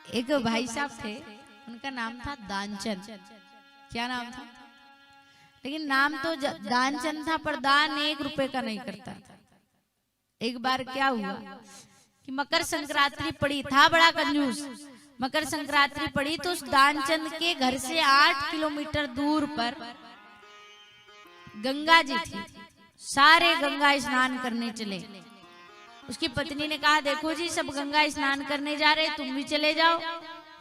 एक भाई साहब थे, उनका नाम था दानचंद। क्या नाम था? लेकिन नाम तो दानचंद था, पर दान 1 रुपए का नहीं करता था। एक बार क्या हुआ कि मकर संक्रांति पड़ी, था बड़ा कंजूस। मकर संक्रांति पड़ी तो उस दानचंद के घर से 8 किलोमीटर दूर पर गंगा जी थी। सारे गंगा स्नान करने चले। उसकी पत्नी ने कहा, देखो जी सब गंगा स्नान करने जा रहे, तुम भी चले जाओ।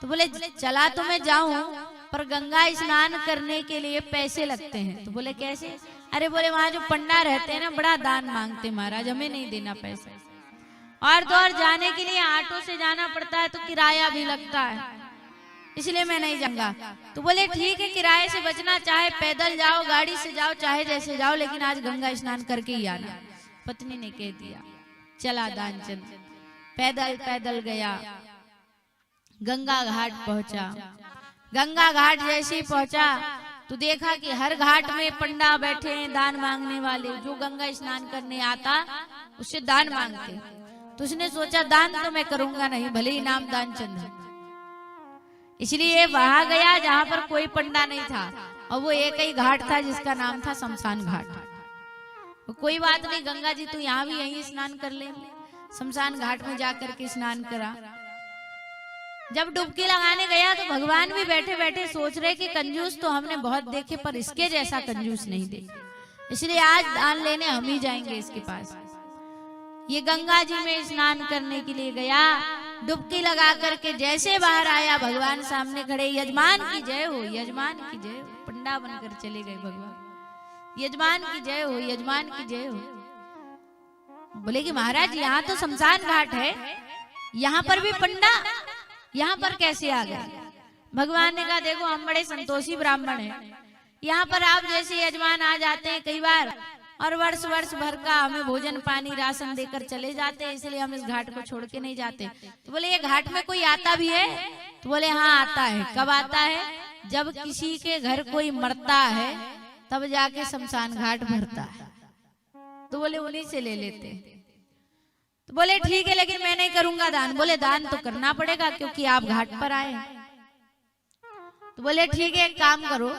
तो बोले, चला तो मैं जाऊं, पर गंगा स्नान करने के लिए पैसे लगते हैं। तो बोले, कैसे? अरे बोले, वहां जो पंडा रहते हैं ना, बड़ा दान मांगते महाराज, हमें नहीं देना पैसा। और तो और जाने के लिए ऑटो से जाना पड़ता है, तो किराया भी लगता है, इसलिए मैं नहीं जाऊंगा। तो बोले, ठीक है, किराए से बचना, चाहे पैदल जाओ, गाड़ी से जाओ, चाहे जैसे जाओ, लेकिन आज गंगा स्नान करके ही आना। पत्नी ने कह दिया। चला दानचंद, पैदल पैदल गया, गंगा घाट पहुंचा। गंगा घाट जैसे ही पहुंचा तो देखा कि हर घाट में पंडा बैठे हैं, दान मांगने वाले। जो गंगा स्नान करने आता उससे दान मांगते। तो उसने सोचा, दान तो मैं करूंगा नहीं, भले ही नाम दानचंद है। इसलिए वहां गया जहां पर कोई पंडा नहीं था, और वो एक ही घाट था जिसका नाम था शमशान घाट। कोई बात नहीं, गंगा जी तो यहाँ भी यहीं स्नान कर लेंगे। शमशान घाट में जाकर के स्नान करा। जब डुबकी लगाने गया तो भगवान भी बैठे बैठे सोच रहे कि कंजूस तो हमने बहुत देखे, पर इसके जैसा कंजूस नहीं देखे, इसलिए आज दान लेने हम ही जाएंगे इसके पास। ये गंगा जी में स्नान करने के लिए गया, डुबकी लगा करके जैसे बाहर आया, भगवान सामने खड़े। यजमान की जय हो, यजमान की जय हो। पंडा बनकर चले गए भगवान। यजमान की जय हो, यजमान की जय हो। बोले कि महाराज, यहाँ तो शमशान घाट है, यहाँ पर भी पंडा, यहाँ पर कैसे आ गए? भगवान ने कहा, देखो हम बड़े संतोषी ब्राह्मण हैं, यहाँ पर आप जैसे यजमान आ जाते हैं कई बार, और वर्ष वर्ष भर का हमें भोजन पानी राशन देकर चले जाते हैं, इसलिए हम इस घाट को छोड़ के नहीं जाते। तो बोले, ये घाट में कोई आता भी है? तो बोले, हाँ आता है। कब आता है? जब किसी के घर कोई मरता है तब जाके शमशान घाट भरता है। तो बोले, उन्हीं से ले लेते। तो बोले, ठीक है, लेकिन मैं नहीं करूंगा दान। बोले, दान तो करना पड़ेगा क्योंकि आप घाट पर आए। तो बोले, ठीक है, एक काम करो।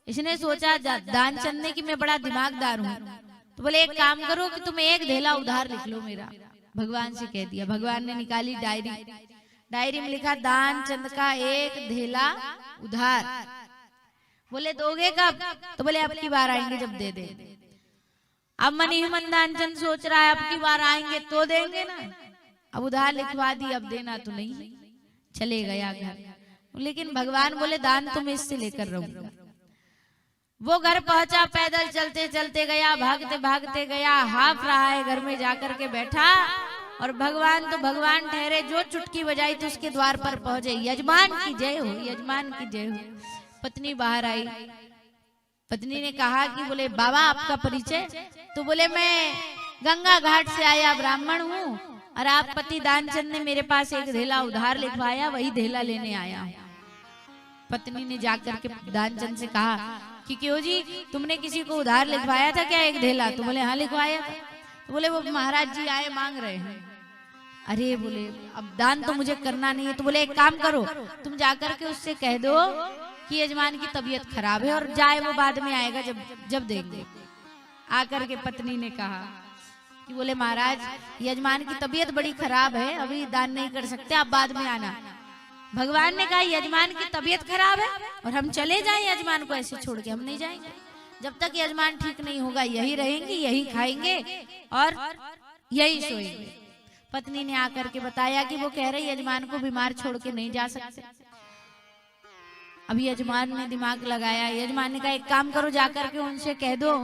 इसने सोचा दानचंद ने कि मैं बड़ा दिमागदार हूँ। तो बोले, एक काम करो कि तुम एक धेला उधार लिख लो मेरा। भगवान से कह दिया। भगवान ने निकाली डायरी, डायरी में लिखा, दानचंद का 1 धेला उधार। बोले, दोगे कब? तो बोले, अब की बार आएंगे जब दे दे। अब मन ही मन दानचंद सोच रहा है, अब की बार आएंगे तो देंगे ना। अब उधार लिखवा दी, अब देना तो नहीं। चले गया घर। लेकिन भगवान बोले, दान तो मैं इससे लेकर रहूंगा। वो घर पहुंचा, पैदल चलते चलते गया, भागते भागते गया, हाफ रहा है, घर में जाकर के बैठा। और भगवान तो भगवान ठहरे, जो चुटकी बजाई तो उसके द्वार पर पहुंचे। यजमान की जय हो, यजमान की जय हो। पत्नी बाहर आई। पत्नी ने कहा कि बोले, बाबा आपका परिचय? तो बोले, मैं गंगा घाट से आया ब्राह्मण हूँ, और आप पति दानचंद ने मेरे पास 1 धेला उधार लिखवाया, वही धेला लेने आया हूँ। पत्नी ने जाकर के दानचंद से कहा कि क्यों जी, तुमने किसी को उधार लिखवाया था क्या 1 धेला? तो बोले, हाँ लिखवाया था। तो बोले, वो महाराज जी आए, मांग रहे हैं। अरे बोले, अब दान तो मुझे करना नहीं है। तो बोले, एक काम करो, तुम जाकर के उससे कह दो कि यजमान की तबीयत खराब है, और जाए वो बाद में आएगा जब देंगे। आकर के पत्नी ने कहा कि बोले, महाराज यजमान की तबीयत बड़ी खराब है, अभी दान नहीं कर सकते, आप बाद में आना। भगवान ने कहा, यजमान की तबीयत खराब है और हम चले जाएं यजमान को ऐसे छोड़ के? हम नहीं जाएंगे। जब तक यजमान ठीक नहीं होगा यही रहेंगी, यही खाएंगे और यही सोएंगे। पत्नी ने आकर के बताया कि वो कह रहे यजमान को बीमार छोड़ के नहीं जा सकते। अभी यजमान ने दिमाग लगाया। यजमान ने कहा, एक काम करो, जाकर के उनसे कह दो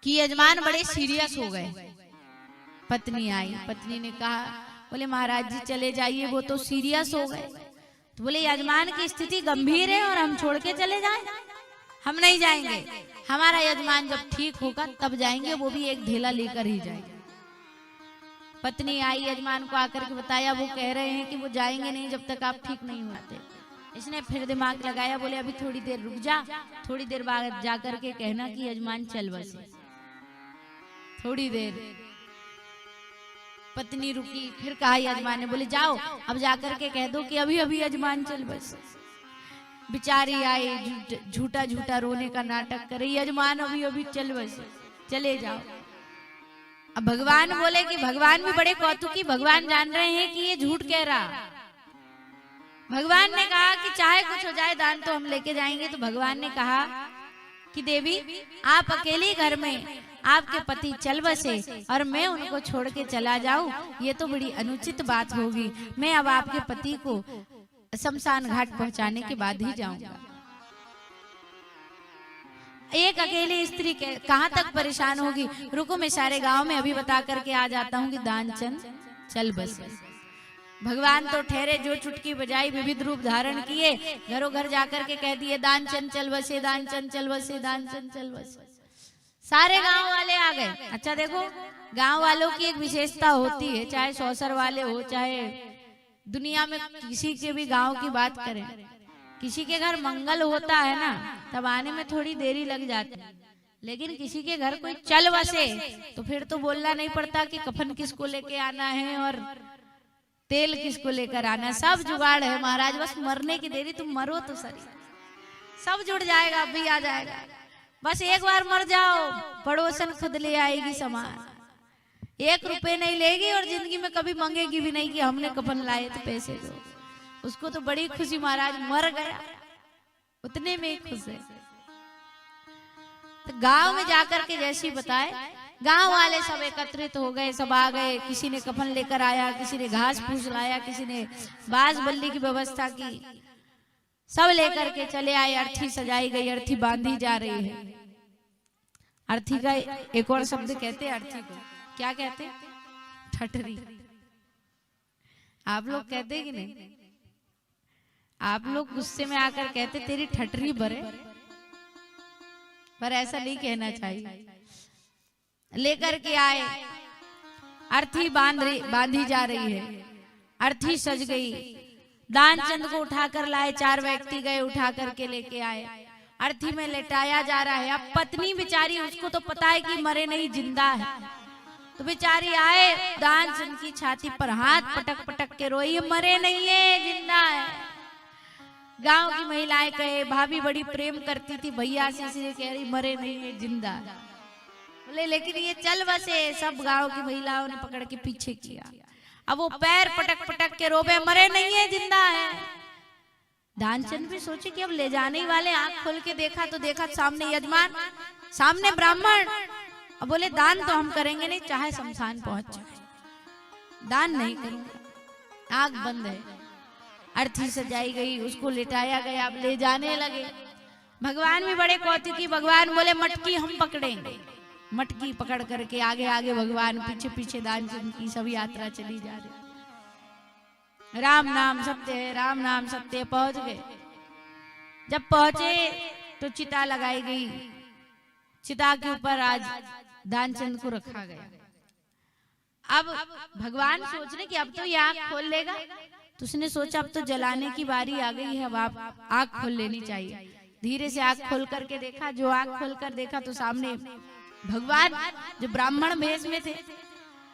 कि यजमान बड़े सीरियस हो गए। पत्नी आई। पत्नी ने कहा, बोले, महाराज जी चले जाइए, वो तो सीरियस हो गए। तो बोले, यजमान की स्थिति गंभीर है और हम छोड़ के चले जाएं? हम नहीं जाएंगे, हमारा यजमान जब ठीक होगा तब जाएंगे, वो भी 1 धेला लेकर ही जाएंगे। पत्नी आई, यजमान को आकर के बताया, वो कह रहे हैं कि वो जाएंगे नहीं जब तक आप ठीक नहीं होते। इसने फिर दिमाग लगाया। बोले, अभी थोड़ी देर रुक जा, थोड़ी देर बाद जाकर के कहना कि यजमान चल बसे। थोड़ी देर पत्नी रुकी, फिर कहा यजमान ने, बोले जाओ अब जाकर के कह दो कि अभी अभी यजमान चल बस। बेचारी आई, झूठा झूठा रोने का नाटक करे, यजमान अभी अभी चल बस, चले जाओ। अब भगवान बोले कि भगवान भी बड़े कौतुकी, भगवान जान रहे हैं कि ये झूठ कह रहा। भगवान ने कहा कि चाहे कुछ हो जाए दान तो हम लेके जाएंगे। तो भगवान ने कहा कि देवी आप अकेले घर में आपके पति चल बसे और मैं उनको छोड़ के चला जाऊं, ये तो बड़ी अनुचित बात होगी। मैं अब आपके पति को शमशान घाट पहुंचाने के बाद ही जाऊंगा। एक अकेली स्त्री कहां तक परेशान होगी, रुको मैं सारे गांव में अभी बता करके आ जाता हूं कि दानचंद चल बसे। भगवान तो ठहरे, जो चुटकी बजाई विविध रूप धारण किए, घरों घर जाकर के कह दिए दानचंद चल बसे, दानचंद चल बसे, दानचंद चल बसे। सारे गांव वाले आ गए। अच्छा देखो, गांव वालों की एक विशेषता होती है, चाहे सौसर वाले हो, चाहे दुनिया में किसी के भी गांव की बात करें, किसी के घर मंगल होता है ना, तब आने में थोड़ी देरी लग जाती है। लेकिन किसी के घर कोई चल बसे तो फिर तो बोलना नहीं पड़ता कि कफन किसको लेके आना है और तेल किसको लेकर आना, सब जुगाड़ है महाराज। बस मरने की देरी, तुम मरो तो सही, सब जुड़ जाएगा, अभी आ जाएगा। बस एक बार मर जाओ, पड़ोसन खुद ले आएगी सामान, 1 रुपए नहीं लेगी और जिंदगी में कभी मांगेगी भी नहीं कि हमने कफन लाए तो पैसे दो। उसको तो बड़ी खुशी, महाराज मर गया, उतने में खुश है। तो गांव में जाकर के जैसी बताए, गांव वाले सब एकत्रित हो गए, सब आ गए। किसी ने कफन लेकर आया, किसी ने घास फूस लाया, किसी ने बांस बल्ली की व्यवस्था की, सब लेकर के चले आए। अर्थी सजाई गई, अर्थी बांधी जा रही है। अर्थी का एक और शब्द कहते हैं, अर्थी को क्या कहते हैं? ठठरी। आप लोग कहते हैं कि नहीं? आप लोग गुस्से में आकर कहते तेरी ठठरी भरे, पर ऐसा नहीं कहना चाहिए। लेकर के आए, अर्थी बांधी जा रही है, अर्थी सज गई। दानचंद को उठाकर लाए, 4 व्यक्ति गए, उठा करके लेके आए, अर्थी में लेटाया जा रहा है। अब पत्नी बेचारी, उसको तो पता है कि मरे नहीं, जिंदा है, तो बेचारी आए, दानचंद की छाती पर हाथ पटक पटक के रोई, मरे नहीं है, जिंदा है। गांव की महिलाएं कहे, भाभी बड़ी प्रेम करती थी भैया से, इसलिए कह रही मरे नहीं है, जिंदा है। बोले लेकिन ये चल बसे। सब गांव की महिलाओं ने पकड़ के पीछे किया। अब वो पैर पटक पटक के रोवे, मरे नहीं है, जिंदा है। दानचंद भी सोचे कि अब ले जाने वाले, आंख खोल के देखा तो देखा सामने यजमान, सामने ब्राह्मण। अब बोले दान तो हम करेंगे नहीं, चाहे शमशान पहुंच जाए, दान नहीं करूंगा। आंख बंद है। अर्थी सजाई गई, उसको लिटाया गया, अब ले जाने लगे। भगवान भी बड़े कौतुकी, भगवान बोले मटकी हम पकड़ेंगे। मटकी पकड़ करके आगे आगे भगवान, पीछे पीछे दानचंद की सब यात्रा चली जा रही। राम नाम सत्य है, राम नाम सत्य है। पहुंच गए। जब पहुंचे तो चिता लगाई गई, चिता के ऊपर आज दानचंद को रखा गया। अब भगवान सोच रहे कि अब तो ये आंख खोल लेगा, तो उसने सोचा अब तो जलाने की बारी आ गई है, अब आप आंख खोल लेनी चाहिए। धीरे से आंख खोल करके देखा, जो आंख खोल कर देखा तो सामने भगवान जो ब्राह्मण भेष में थे,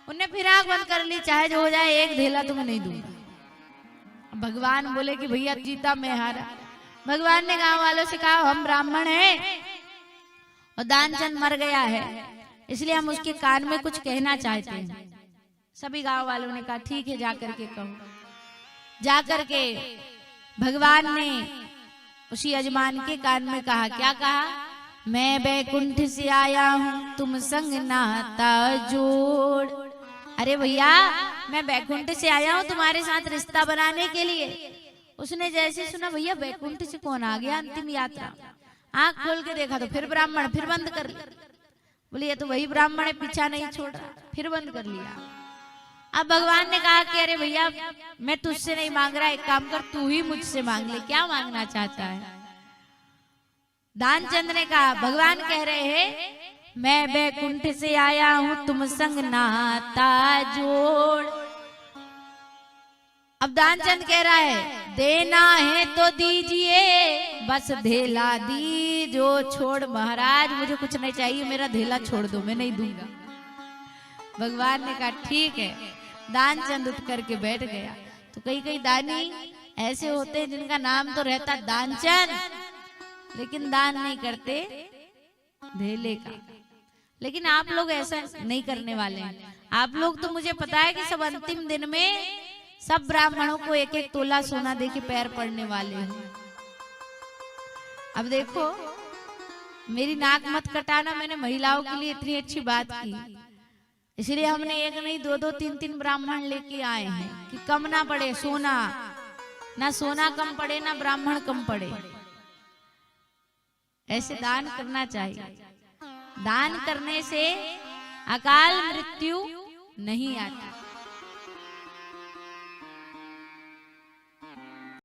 उनने फिर आंख बंद कर ली, चाहे जो हो जाए, एक धेला तुम्हें नहीं दूंगा। भगवान बोले कि भैया जीता मैं हारा। भगवान ने गांव वालों से कहा हम ब्राह्मण हैं और दानचंद मर गया है, इसलिए हम उसके कान में कुछ कहना चाहते हैं। सभी गांव वालों ने कहा ठीक है, जाकर के कहो। जाकर के भगवान ने उसी यजमान के कान में कहा, क्या कहा? मैं बैकुंठ से आया हूँ, तुम संग नाता जोड़। अरे भैया मैं बैकुंठ से आया हूँ तुम्हारे साथ रिश्ता बनाने के लिए। उसने जैसे सुना, भैया बैकुंठ से कौन आ गया, अंतिम यात्रा। आंख खोल के देखा तो फिर ब्राह्मण, फिर बंद कर लिया। बोले ये तो वही ब्राह्मण है, पीछा नहीं छोड़ रहा, फिर बंद कर लिया। अब भगवान ने कहा कि अरे भैया मैं तुझसे नहीं मांग रहा, एक काम कर तू ही मुझसे मांग ले, क्या मांगना चाहता है? दानचंद ने कहा, भगवान कह रहे हैं मैं बैकुंठ से आया हूं, तुम संग नाता जोड़। अब दानचंद कह रहा है देना है तो दीजिए, बस धेला दी जो छोड़। महाराज मुझे कुछ नहीं चाहिए, मेरा धेला छोड़ दो, मैं नहीं दूंगा। भगवान ने कहा ठीक है। दानचंद उठ करके बैठ गया। तो कई कई दानी ऐसे होते हैं जिनका नाम तो रहता दानचंद, लेकिन दान नहीं करते धेले का। लेकिन आप लोग ऐसा नहीं करने वाले हैं। आप लोग तो मुझे पता है कि सब अंतिम दिन में सब ब्राह्मणों को एक एक तोला सोना दे के पैर पड़ने वाले हैं। अब देखो, मेरी नाक मत कटाना, मैंने महिलाओं के लिए इतनी अच्छी बात की, इसलिए हमने एक नहीं दो दो तीन तीन ब्राह्मण लेके आए हैं कि कम ना पड़े सोना, ना सोना कम पड़े ना ब्राह्मण कम पड़े। ऐसे दान करना चाहिए। दान करने से अकाल मृत्यु नहीं आती।